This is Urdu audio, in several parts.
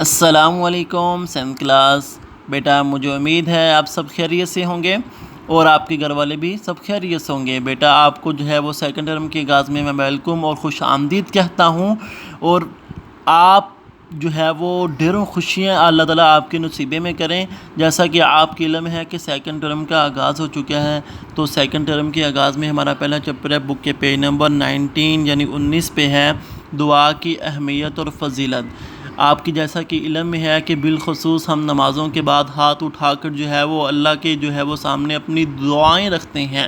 السلام علیکم 7th کلاس بیٹا، مجھے امید ہے آپ سب خیریت سے ہوں گے اور آپ کے گھر والے بھی سب خیریت سے ہوں گے۔ بیٹا، آپ کو جو ہے وہ سیکنڈ ٹرم کے آغاز میں ویلکم اور خوش آمدید کہتا ہوں، اور آپ جو ہے وہ ڈھیروں خوشیاں اللہ تعالیٰ آپ کے نصیبے میں کریں۔ جیسا کہ آپ کے علم ہے کہ سیکنڈ ٹرم کا آغاز ہو چکا ہے، تو سیکنڈ ٹرم کے آغاز میں ہمارا پہلا چیپٹر ہے بک کے پیج نمبر 19 یعنی 19 پہ ہے دعا کی اہمیت اور فضیلت۔ آپ کی جیسا کہ علم میں ہے کہ بالخصوص ہم نمازوں کے بعد ہاتھ اٹھا کر جو ہے وہ اللہ کے جو ہے وہ سامنے اپنی دعائیں رکھتے ہیں،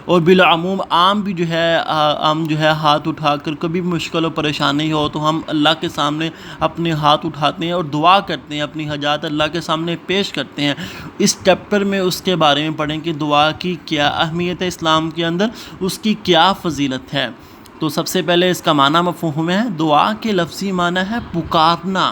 اور بالعموم عام بھی جو ہے ہم جو ہے ہاتھ اٹھا کر کبھی مشکل و پریشانی ہو تو ہم اللہ کے سامنے اپنے ہاتھ اٹھاتے ہیں اور دعا کرتے ہیں، اپنی حاجات اللہ کے سامنے پیش کرتے ہیں۔ اس چیپٹر میں اس کے بارے میں پڑھیں کہ دعا کی کیا اہمیت ہے اسلام کے اندر، اس کی کیا فضیلت ہے۔ تو سب سے پہلے اس کا معنی مفہوم ہے۔ دعا کے لفظی معنی ہے پکارنا،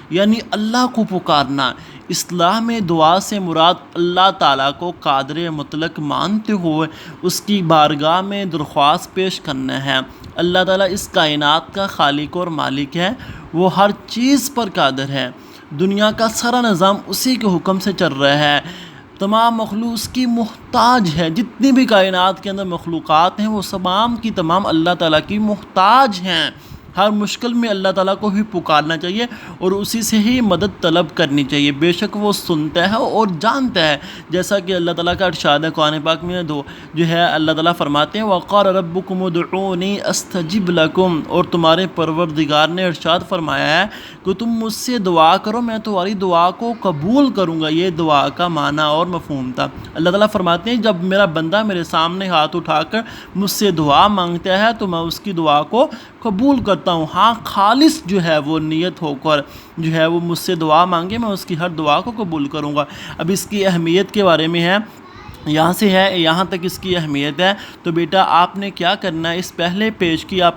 یعنی اللہ کو پکارنا۔ اسلام میں دعا سے مراد اللہ تعالیٰ کو قادر مطلق مانتے ہوئے اس کی بارگاہ میں درخواست پیش کرنا ہے۔ اللہ تعالیٰ اس کائنات کا خالق اور مالک ہے، وہ ہر چیز پر قادر ہے، دنیا کا سارا نظام اسی کے حکم سے چل رہا ہے، تمام مخلوق اس کی محتاج ہے، جتنی بھی کائنات کے اندر مخلوقات ہیں وہ تمام کی تمام اللہ تعالیٰ کی محتاج ہیں۔ ہر مشکل میں اللہ تعالیٰ کو ہی پکارنا چاہیے اور اسی سے ہی مدد طلب کرنی چاہیے، بے شک وہ سنتا ہے اور جانتا ہے، جیسا کہ اللہ تعالیٰ کا ارشاد ہے قرآن پاک میں جو ہے اللہ تعالیٰ فرماتے ہیں وَقَالَ رَبُّكُمُ ادْعُونِي أَسْتَجِبْ لَكُمْ، اور تمہارے پروردگار نے ارشاد فرمایا ہے کہ تم مجھ سے دعا کرو، میں تمہاری دعا کو قبول کروں گا۔ یہ دعا کا معنی اور مفہوم تھا۔ اللہ تعالیٰ فرماتے ہیں جب میرا بندہ میرے سامنے ہاتھ اٹھا کر مجھ سے دعا مانگتا ہے تو میں اس کی دعا کو قبول کرتا ہوں، ہاں خالص جو ہے وہ نیت ہو کر جو ہے وہ مجھ سے دعا مانگے، میں اس کی ہر دعا کو قبول کروں گا۔ اب اس کی اہمیت کے بارے میں ہے، یہاں تک اس کی اہمیت ہے۔ تو بیٹا آپ نے کیا کرنا ہے، اس پہلے پیج کی آپ